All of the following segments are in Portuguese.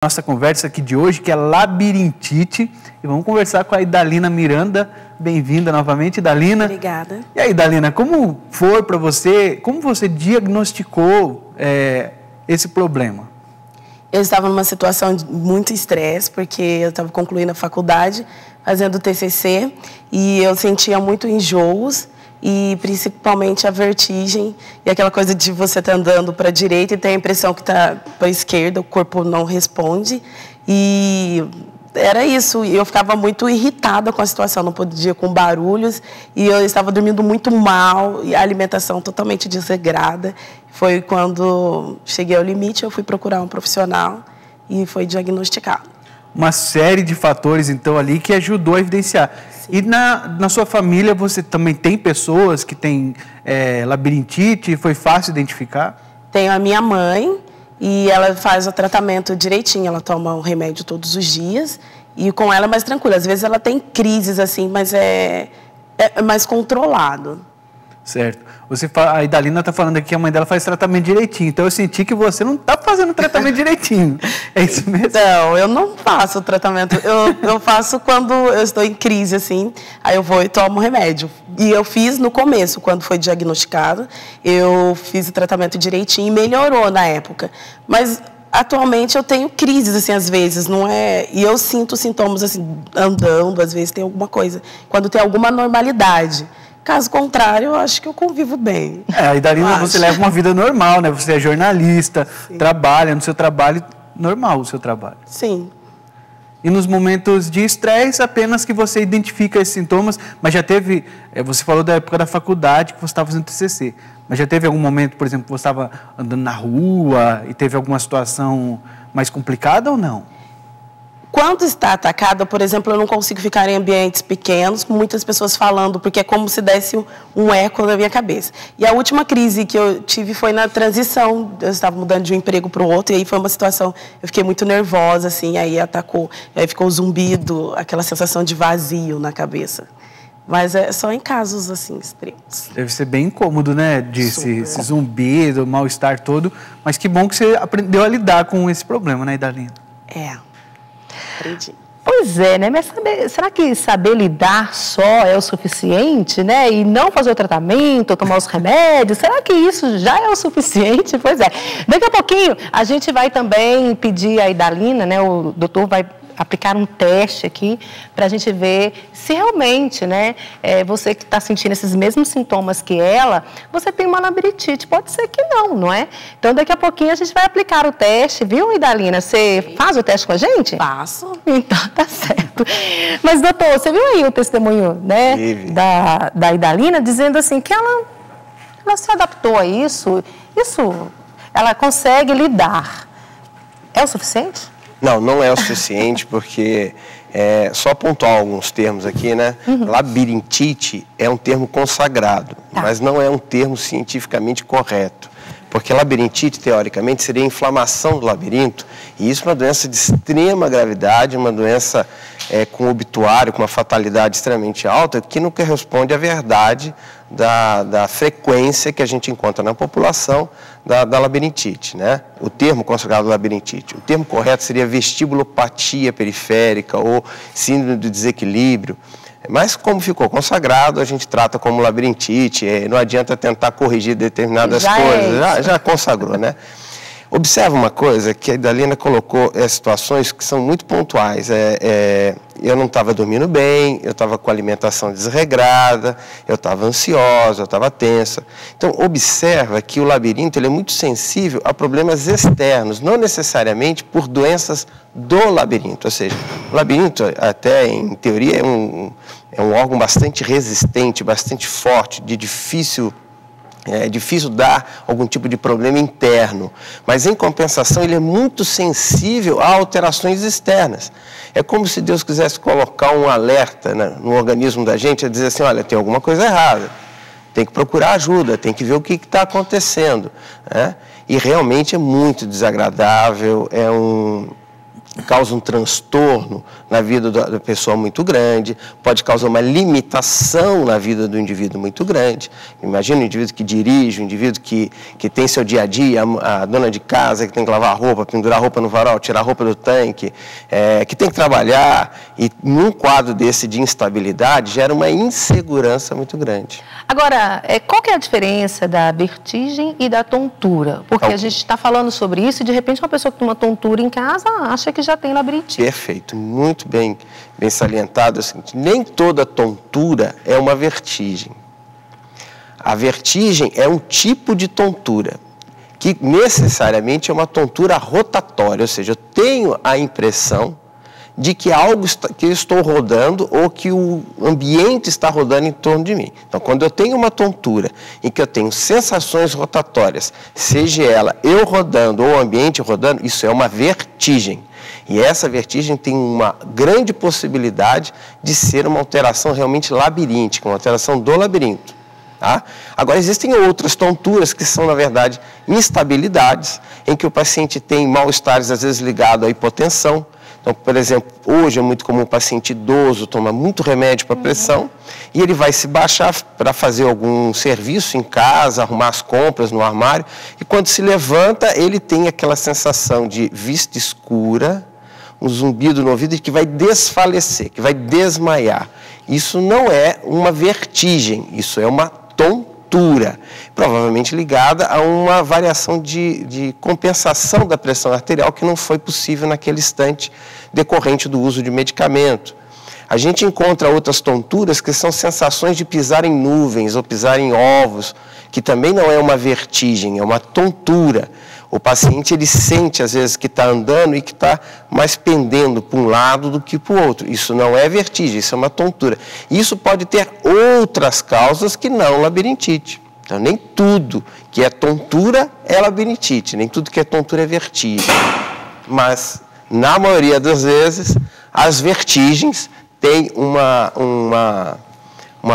Nossa conversa aqui de hoje, que é labirintite, e vamos conversar com a Idalina Miranda. Bem-vinda novamente, Idalina. Obrigada. E aí, Idalina, como foi para você, como você diagnosticou esse problema? Eu estava numa situação de muito estresse, porque eu estava concluindo a faculdade, fazendo TCC, e eu sentia muito enjoos, e principalmente a vertigem, e aquela coisa de você estar andando para a direita e ter a impressão que está para a esquerda, o corpo não responde, e era isso. E eu ficava muito irritada com a situação, não podia com barulhos, e eu estava dormindo muito mal, e a alimentação totalmente desregrada. Foi quando cheguei ao limite, eu fui procurar um profissional e foi diagnosticado. Uma série de fatores, então, ali que ajudou a evidenciar. Sim. E na sua família, você também tem pessoas que têm labirintite? Foi fácil identificar? Tenho a minha mãe, e ela faz o tratamento direitinho. Ela toma o remédio todos os dias, e com ela é mais tranquilo. Às vezes ela tem crises, assim, mas é mais controlado. Certo. A Idalina está falando aqui que a mãe dela faz tratamento direitinho. Então eu senti que você não está fazendo tratamento direitinho. É isso mesmo? Não, eu não faço o tratamento. Eu faço quando eu estou em crise, assim. Aí eu vou e tomo remédio. E eu fiz no começo, quando foi diagnosticado. Eu fiz o tratamento direitinho e melhorou na época. Mas atualmente eu tenho crises, assim, às vezes, não é... E eu sinto sintomas, assim, andando, às vezes tem alguma coisa. Quando tem alguma normalidade. Caso contrário, eu acho que eu convivo bem. A Idalina, você leva uma vida normal, né? Você é jornalista, sim, trabalha no seu trabalho, normal o seu trabalho. Sim. E nos momentos de estresse, apenas que você identifica esses sintomas, mas já teve, você falou da época da faculdade, que você estava fazendo TCC, mas já teve algum momento, por exemplo, que você estava andando na rua e teve alguma situação mais complicada ou não? Quando está atacada, por exemplo, eu não consigo ficar em ambientes pequenos, com muitas pessoas falando, porque é como se desse um eco na minha cabeça. E a última crise que eu tive foi na transição. Eu estava mudando de um emprego para o outro, e aí foi uma situação, eu fiquei muito nervosa, assim, aí atacou, aí ficou o zumbido, aquela sensação de vazio na cabeça. Mas é só em casos, assim, extremos. Deve ser bem incômodo, né, esse zumbido, o mal-estar todo, mas que bom que você aprendeu a lidar com esse problema, né, Idalina? Aprendi. Pois é, né? Mas será que saber lidar só é o suficiente, né? E não fazer o tratamento, tomar os remédios, será que isso já é o suficiente? Pois é. Daqui a pouquinho a gente vai também pedir a Idalina, né? O doutor vai aplicar um teste aqui para a gente ver se realmente, né, você que está sentindo esses mesmos sintomas que ela, você tem uma labirintite. Pode ser que não, não é? Então, daqui a pouquinho a gente vai aplicar o teste, viu, Idalina? Você faz o teste com a gente? Faço. Então, tá certo. Mas, doutor, você viu aí o testemunho, né, da Idalina, dizendo assim que ela se adaptou a isso, ela consegue lidar. É o suficiente? Não, não é o suficiente, porque só pontuar alguns termos aqui, né? Labirintite é um termo consagrado, mas não é um termo cientificamente correto. Porque labirintite, teoricamente, seria a inflamação do labirinto, e isso é uma doença de extrema gravidade, uma doença com obituário, com uma fatalidade extremamente alta, que não corresponde à verdade da frequência que a gente encontra na população da labirintite, né? O termo consagrado labirintite. O termo correto seria vestibulopatia periférica ou síndrome do desequilíbrio. Mas como ficou consagrado, a gente trata como labirintite, não adianta tentar corrigir determinadas coisas, já consagrou, né? Observa uma coisa que a Idalina colocou, situações que são muito pontuais. Eu não estava dormindo bem, eu estava com a alimentação desregrada, eu estava ansiosa, eu estava tensa. Então, observa que o labirinto ele é muito sensível a problemas externos, não necessariamente por doenças do labirinto. Ou seja, o labirinto, até em teoria, é um órgão bastante resistente, bastante forte, de difícil... É difícil dar algum tipo de problema interno, mas em compensação ele é muito sensível a alterações externas. É como se Deus quisesse colocar um alerta, né, no organismo da gente, a dizer assim, olha, tem alguma coisa errada, tem que procurar ajuda, tem que ver o que está acontecendo, né? E realmente é muito desagradável, causa um transtorno na vida da pessoa muito grande, pode causar uma limitação na vida do indivíduo muito grande. Imagina um indivíduo que dirige, um indivíduo que tem seu dia a dia, a dona de casa que tem que lavar a roupa, pendurar a roupa no varal, tirar a roupa do tanque, que tem que trabalhar, e num quadro desse de instabilidade gera uma insegurança muito grande. Agora, qual que é a diferença da vertigem e da tontura? Porque a gente está falando sobre isso e, de repente, uma pessoa que tem uma tontura em casa acha que já tem labirintite. Perfeito, muito bem salientado. Assim, nem toda tontura é uma vertigem. A vertigem é um tipo de tontura, que necessariamente é uma tontura rotatória, ou seja, eu tenho a impressão de que algo que eu estou rodando ou que o ambiente está rodando em torno de mim. Então, quando eu tenho uma tontura em que eu tenho sensações rotatórias, seja ela eu rodando ou o ambiente rodando, isso é uma vertigem. E essa vertigem tem uma grande possibilidade de ser uma alteração realmente labiríntica, uma alteração do labirinto. Tá? Agora, existem outras tonturas que são, na verdade, instabilidades, em que o paciente tem mal-estares, às vezes, ligado à hipotensão. Então, por exemplo, hoje é muito comum o paciente idoso tomar muito remédio para pressão e ele vai se baixar para fazer algum serviço em casa, arrumar as compras no armário, e quando se levanta, ele tem aquela sensação de vista escura, um zumbido no ouvido, que vai desfalecer, que vai desmaiar. Isso não é uma vertigem, isso é uma tontura, provavelmente ligada a uma variação de compensação da pressão arterial que não foi possível naquele instante decorrente do uso de medicamento. A gente encontra outras tonturas que são sensações de pisar em nuvens ou pisar em ovos, que também não é uma vertigem, é uma tontura. O paciente, ele sente, às vezes, que está andando e que está mais pendendo para um lado do que para o outro. Isso não é vertigem, isso é uma tontura. Isso pode ter outras causas que não labirintite. Então, nem tudo que é tontura é labirintite, nem tudo que é tontura é vertigem. Mas, na maioria das vezes, as vertigens têm uma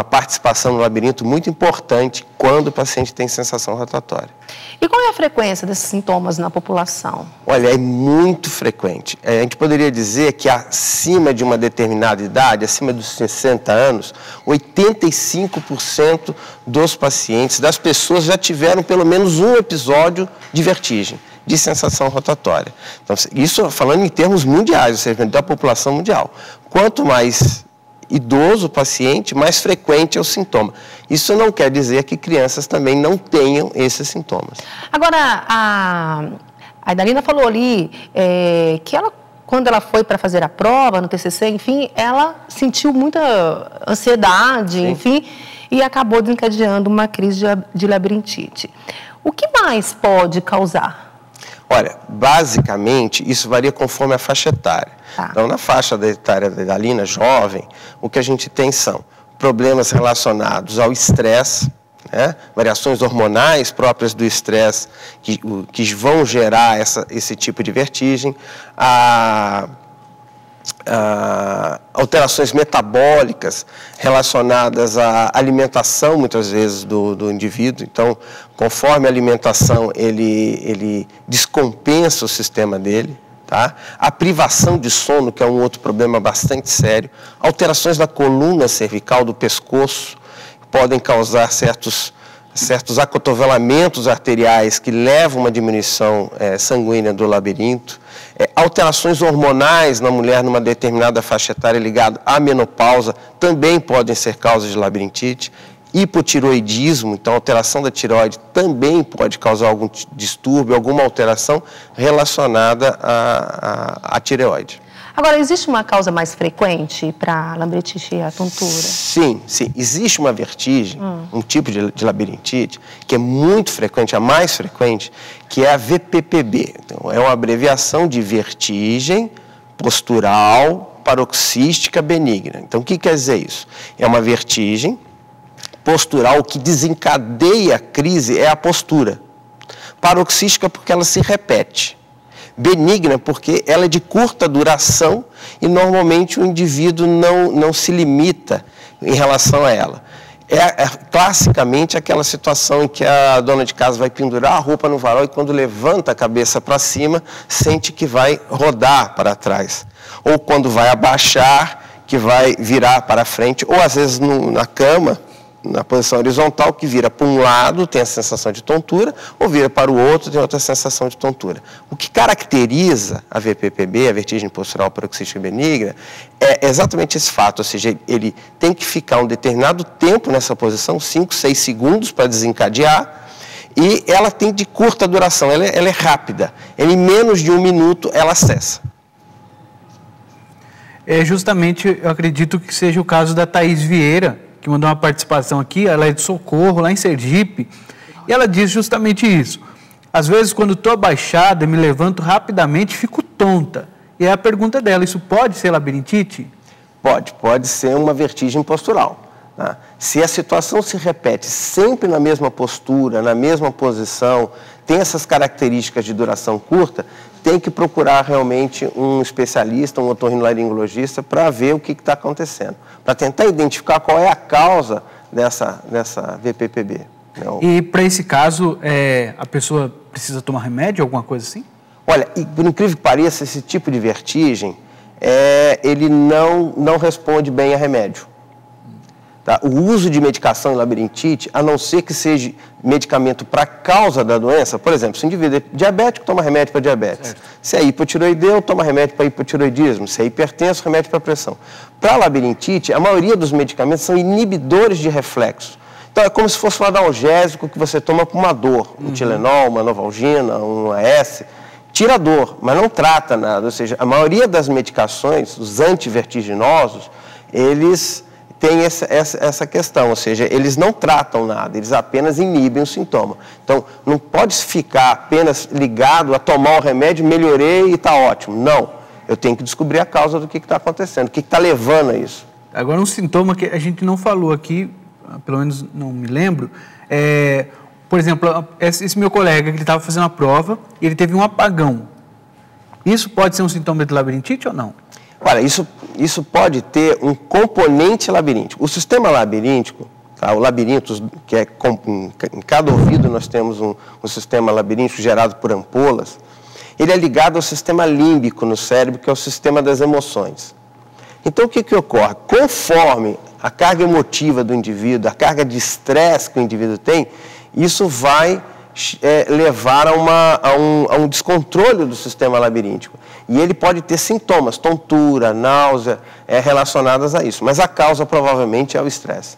participação no labirinto muito importante quando o paciente tem sensação rotatória. E qual é a frequência desses sintomas na população? Olha, é muito frequente. A gente poderia dizer que acima de uma determinada idade, acima dos 60 anos, 85% dos pacientes, das pessoas já tiveram pelo menos um episódio de vertigem, de sensação rotatória. Então, isso falando em termos mundiais, ou seja, da população mundial. Quanto mais idoso o paciente, mais frequente é o sintoma. Isso não quer dizer que crianças também não tenham esses sintomas. Agora, a Idalina falou ali que ela, quando ela foi para fazer a prova no TCC, enfim, ela sentiu muita ansiedade, sim, enfim, e acabou desencadeando uma crise de labirintite. O que mais pode causar? Olha, basicamente, isso varia conforme a faixa etária. Tá. Então, na faixa etária da Idalina, jovem, o que a gente tem são problemas relacionados ao estresse, né? Variações hormonais próprias do estresse que vão gerar esse tipo de vertigem, alterações metabólicas relacionadas à alimentação, muitas vezes, do indivíduo. Então, conforme a alimentação, ele descompensa o sistema dele. Tá? A privação de sono, que é um outro problema bastante sério. Alterações da coluna cervical, do pescoço, podem causar certos acotovelamentos arteriais que levam a uma diminuição sanguínea do labirinto. Alterações hormonais na mulher numa determinada faixa etária ligada à menopausa também podem ser causas de labirintite. Hipotiroidismo, então alteração da tireoide também pode causar algum distúrbio, alguma alteração relacionada à tireoide. Agora, existe uma causa mais frequente para a labirintite e a tontura? Sim. Existe uma vertigem, um tipo de labirintite, que é muito frequente, a mais frequente, que é a VPPB. Então, é uma abreviação de vertigem postural paroxística benigna. Então, o que quer dizer isso? É uma vertigem postural, o que desencadeia a crise é a postura. Paroxística porque ela se repete. Benigna porque ela é de curta duração e normalmente o indivíduo não se limita em relação a ela. Classicamente aquela situação em que a dona de casa vai pendurar a roupa no varal e quando levanta a cabeça para cima, sente que vai rodar para trás. Ou quando vai abaixar, que vai virar para frente, ou às vezes na cama, na posição horizontal, que vira para um lado, tem a sensação de tontura, ou vira para o outro, tem outra sensação de tontura. O que caracteriza a VPPB, a vertigem postural paroxística benigna, é exatamente esse fato, ou seja, ele tem que ficar um determinado tempo nessa posição, 5, 6 segundos para desencadear, e ela tem de curta duração, ela é rápida, em menos de 1 minuto ela cessa. Justamente, eu acredito que seja o caso da Thaís Vieira, que mandou uma participação aqui, ela é de Socorro, lá em Sergipe, e ela diz justamente isso. Às vezes, quando estou abaixada, me levanto rapidamente e fico tonta. E é a pergunta dela, isso pode ser labirintite? Pode ser uma vertigem postural. Tá? Se a situação se repete sempre na mesma postura, na mesma posição, tem essas características de duração curta, tem que procurar realmente um especialista, um otorrinolaringologista, para ver o que está acontecendo, para tentar identificar qual é a causa dessa VPPB. E para esse caso, a pessoa precisa tomar remédio, alguma coisa assim? Olha, e por incrível que pareça, esse tipo de vertigem, ele não responde bem a remédio. Tá? O uso de medicação em labirintite, a não ser que seja medicamento para causa da doença, por exemplo, se o indivíduo é diabético, toma remédio para diabetes. Certo. Se é hipotiroideu, toma remédio para hipotiroidismo. Se é hipertenso, remédio para pressão. Para labirintite, a maioria dos medicamentos são inibidores de reflexo. Então, é como se fosse um analgésico que você toma para uma dor. Um Tilenol, uma Novalgina, um AS. Tira a dor, mas não trata nada. Ou seja, a maioria das medicações, os antivertiginosos, eles tem essa questão, ou seja, eles não tratam nada, eles apenas inibem o sintoma. Então, não pode ficar apenas ligado a tomar o remédio, melhorei e está ótimo. Não, eu tenho que descobrir a causa do que está acontecendo, o que está levando a isso. Agora, um sintoma que a gente não falou aqui, pelo menos não me lembro, por exemplo, esse meu colega que estava fazendo a prova, ele teve um apagão. Isso pode ser um sintoma de labirintite ou não? Olha, isso pode ter um componente labiríntico. O sistema labiríntico, tá? O labirinto, que em cada ouvido nós temos um sistema labiríntico gerado por ampolas, ele é ligado ao sistema límbico no cérebro, que é o sistema das emoções. Então, o que ocorre? Conforme a carga emotiva do indivíduo, a carga de estresse que o indivíduo tem, isso vai levar a um descontrole do sistema labiríntico. E ele pode ter sintomas, tontura, náusea, relacionadas a isso. Mas a causa provavelmente é o estresse.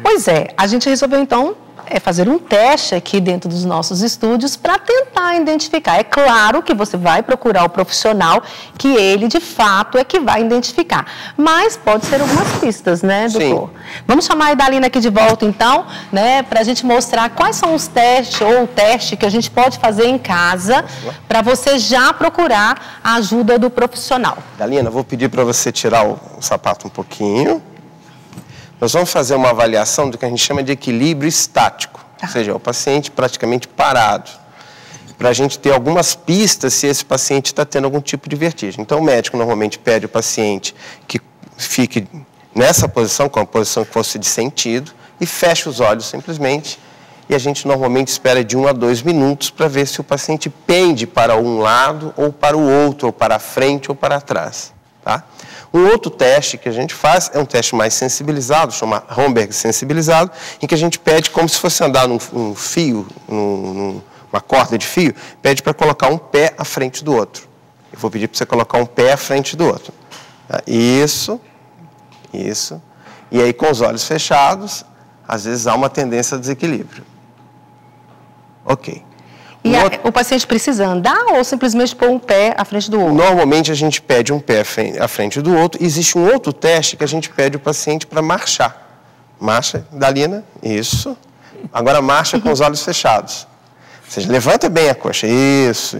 Pois é, a gente resolveu então fazer um teste aqui dentro dos nossos estúdios para tentar identificar. É claro que você vai procurar o profissional que ele, de fato, é que vai identificar. Mas pode ser algumas pistas, né, doutor? Sim. Vamos chamar a Idalina aqui de volta, então, né, para a gente mostrar quais são os testes ou o teste que a gente pode fazer em casa para você já procurar a ajuda do profissional. Idalina, vou pedir para você tirar o sapato um pouquinho. Nós vamos fazer uma avaliação do que a gente chama de equilíbrio estático, ou seja, o paciente praticamente parado, para a gente ter algumas pistas se esse paciente está tendo algum tipo de vertigem. Então, o médico normalmente pede ao paciente que fique nessa posição, com a posição que fosse de sentido, e feche os olhos simplesmente, e a gente normalmente espera de 1 a 2 minutos para ver se o paciente pende para um lado, ou para o outro, ou para a frente, ou para trás, tá? Um outro teste que a gente faz é um teste mais sensibilizado, chama Romberg sensibilizado, em que a gente pede como se fosse andar num fio, numa corda de fio, pede para colocar um pé à frente do outro. Eu vou pedir para você colocar um pé à frente do outro. Isso. E aí, com os olhos fechados, às vezes há uma tendência a desequilíbrio. Ok. E o paciente precisa andar ou simplesmente pôr um pé à frente do outro? Normalmente a gente pede um pé à frente do outro. Existe um outro teste que a gente pede o paciente para marchar. Marcha, Idalina, isso. Agora marcha com os olhos fechados. Ou seja, levanta bem a coxa. Isso.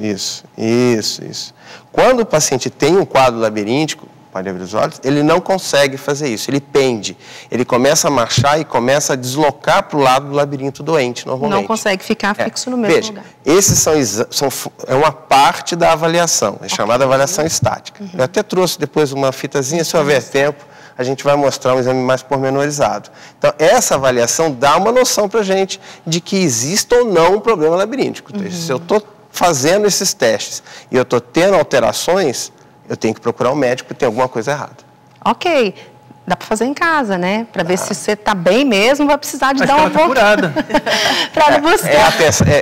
Quando o paciente tem um quadro labiríntico, pode abrir os olhos, ele não consegue fazer isso, ele pende. Ele começa a marchar e começa a deslocar para o lado do labirinto doente, normalmente. Não consegue ficar fixo no mesmo lugar. Esses é uma parte da avaliação, é chamada avaliação estática. Eu até trouxe depois uma fitazinha, se houver tempo, a gente vai mostrar um exame mais pormenorizado. Então, essa avaliação dá uma noção para a gente de que existe ou não um problema labiríntico. Então, se eu estou fazendo esses testes e eu estou tendo alterações, eu tenho que procurar um médico porque tem alguma coisa errada. Ok. Dá para fazer em casa, né? Para ver se você está bem mesmo, vai precisar de dar uma curada. para buscar.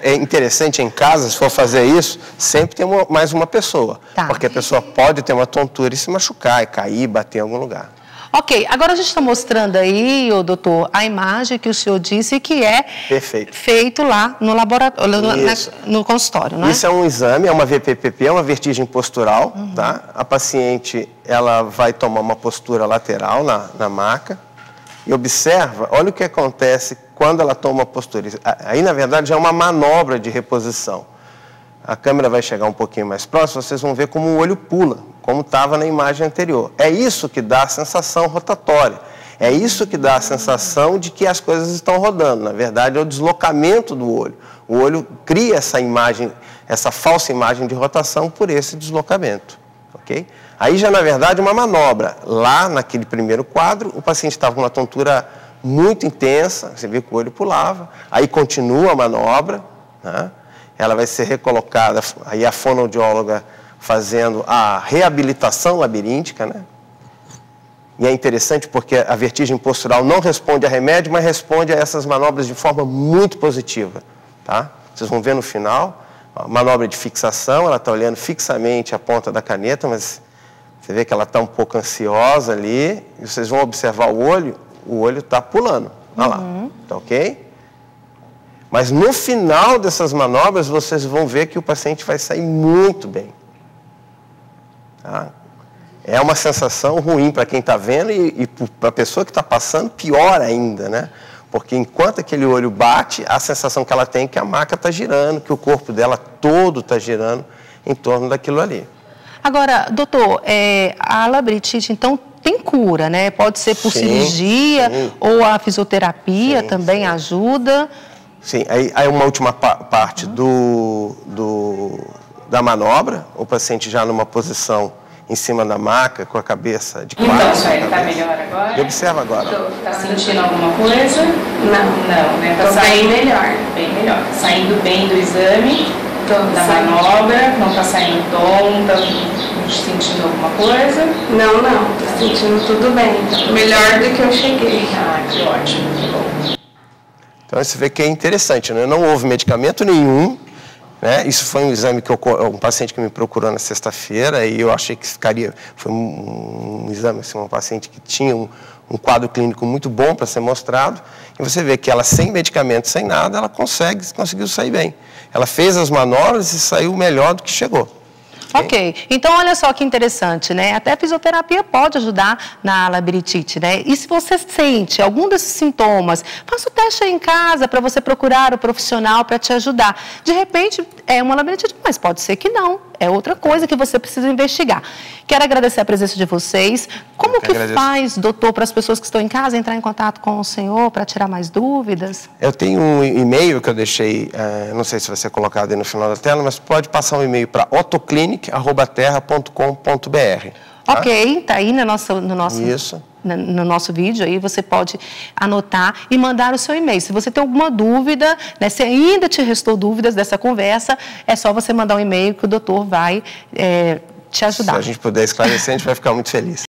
É interessante em casa, se for fazer isso, sempre tem mais uma pessoa. Tá. Porque a pessoa pode ter uma tontura e se machucar, e cair, bater em algum lugar. Ok, agora a gente está mostrando aí, doutor, a imagem que o senhor disse que é feito lá no laboratório, no consultório, não é? Isso é um exame, é uma VPPP, é uma vertigem postural, tá? A paciente, ela vai tomar uma postura lateral na maca e observa, olha o que acontece quando ela toma uma postura. Aí, na verdade, já é uma manobra de reposição. A câmera vai chegar um pouquinho mais próximo, vocês vão ver como o olho pula, como estava na imagem anterior. É isso que dá a sensação rotatória. É isso que dá a sensação de que as coisas estão rodando. Na verdade, é o deslocamento do olho. O olho cria essa imagem, essa falsa imagem de rotação por esse deslocamento. Ok? Aí já, na verdade, uma manobra. Lá, naquele primeiro quadro, o paciente estava com uma tontura muito intensa, você viu que o olho pulava. Aí continua a manobra, né? Ela vai ser recolocada, aí a fonoaudióloga fazendo a reabilitação labiríntica, né? E é interessante porque a vertigem postural não responde a remédio, mas responde a essas manobras de forma muito positiva, tá? Vocês vão ver no final, a manobra de fixação, ela está olhando fixamente a ponta da caneta, mas você vê que ela está um pouco ansiosa ali, e vocês vão observar o olho está pulando, olha lá, tá ok? Mas no final dessas manobras, vocês vão ver que o paciente vai sair muito bem. Tá? É uma sensação ruim para quem está vendo e para a pessoa que está passando, pior ainda, né? Porque enquanto aquele olho bate, a sensação que ela tem é que a maca está girando, que o corpo dela todo está girando em torno daquilo ali. Agora, doutor, a labirintite, então, tem cura, né? Pode ser por cirurgia ou a fisioterapia também ajuda. Sim, aí uma última parte da manobra, o paciente já numa posição em cima da maca, com a cabeça de quatro. Então, senhora, está melhor agora? E observa agora. Está sentindo alguma coisa? Não, né? Está saindo melhor, bem melhor. Saindo bem do exame, da manobra, não está saindo tonta, sentindo alguma coisa? Não, estou sentindo tudo bem. Melhor do que eu cheguei. Ah, que ótimo, que bom. Então, você vê que é interessante, né? Não houve medicamento nenhum, né? Isso foi um exame que um paciente que me procurou na sexta-feira e eu achei que ficaria... Foi um exame, assim, uma paciente que tinha um quadro clínico muito bom para ser mostrado. E você vê que ela, sem medicamento, sem nada, ela conseguiu sair bem. Ela fez as manobras e saiu melhor do que chegou. Ok, então olha só que interessante, né? Até a fisioterapia pode ajudar na labirintite, né? E se você sente algum desses sintomas, faça o teste aí em casa para você procurar o profissional para te ajudar. De repente é uma labirintite, mas pode ser que não. É outra coisa que você precisa investigar. Quero agradecer a presença de vocês. Como que faz, doutor, para as pessoas que estão em casa entrar em contato com o senhor para tirar mais dúvidas? Eu tenho um e-mail que eu deixei, não sei se vai ser colocado aí no final da tela, mas pode passar um e-mail para otoclinic@terra.com.br. Tá? Ok, está aí no nosso vídeo, aí você pode anotar e mandar o seu e-mail. Se você tem alguma dúvida, né, se ainda te restou dúvidas dessa conversa, é só você mandar um e-mail que o doutor vai te ajudar. Se a gente puder esclarecer, a gente vai ficar muito feliz.